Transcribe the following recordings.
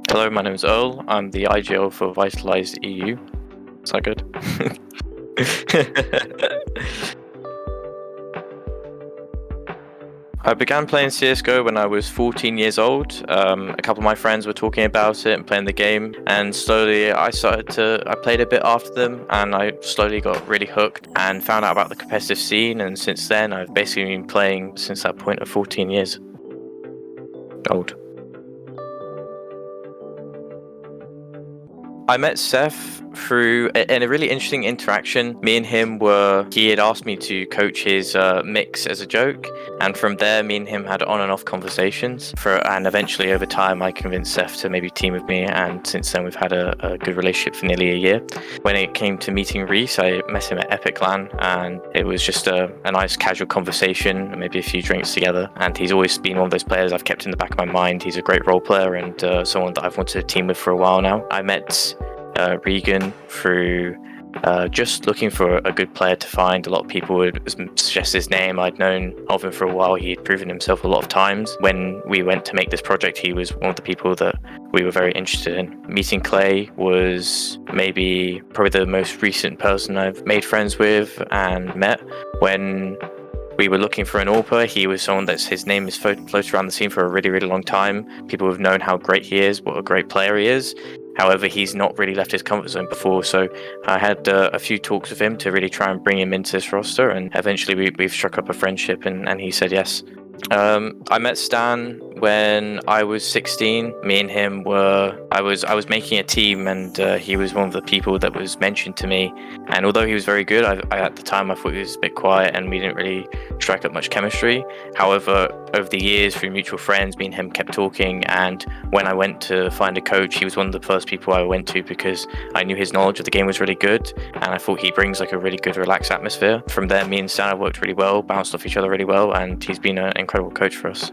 Hello, my name is Earl. I'm the IGL for Vitalize EU. Is that good? I began playing CSGO when I was 14 years old. A couple of my friends were talking about it and playing the game, and slowly I played a bit after them, and I slowly got really hooked and found out about the competitive scene, and since then I've basically been playing since that point of 14 years old. I met Seth through in a really interesting interaction. Me and him he had asked me to coach his mix as a joke, and from there me and him had on and off conversations and eventually over time I convinced Seth to maybe team with me, and since then we've had a good relationship for nearly a year. When it came to meeting Reese, I met him at Epic LAN, and it was just a nice casual conversation, maybe a few drinks together, and he's always been one of those players I've kept in the back of my mind. He's a great role player and someone that I've wanted to team with for a while now. I met Regan through just looking for a good player to find. A lot of people would suggest his name. I'd known of him for a while. He had proven himself a lot of times. When we went to make this project, he was one of the people that we were very interested in. Meeting Clay was probably the most recent person I've made friends with and met. When we were looking for an AWPer, he was someone his name is floated around the scene for a really, really long time. People have known how great he is, what a great player he is. However, he's not really left his comfort zone before, so I had a few talks with him to really try and bring him into this roster, and eventually we've struck up a friendship, and he said yes. I met Stan when I was 16. Me and him I was making a team, and he was one of the people that was mentioned to me. And although he was very good, at the time I thought he was a bit quiet and we didn't really strike up much chemistry. However, over the years, through mutual friends, me and him kept talking, and when I went to find a coach, he was one of the first people I went to because I knew his knowledge of the game was really good, and I thought he brings like a really good relaxed atmosphere. From there, me and Stan have worked really well, bounced off each other really well, and he's been an incredible coach for us.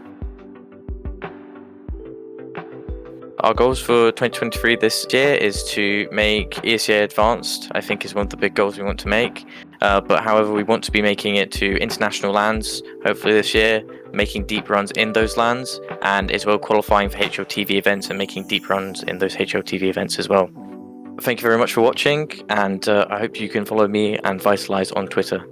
Our goals for 2023 this year is to make ESEA Advanced. I think is one of the big goals we want to make. But however, we want to be making it to international lands, hopefully this year, making deep runs in those lands, and as well qualifying for HLTV events and making deep runs in those HLTV events as well. Thank you very much for watching, and I hope you can follow me and Vitalize on Twitter.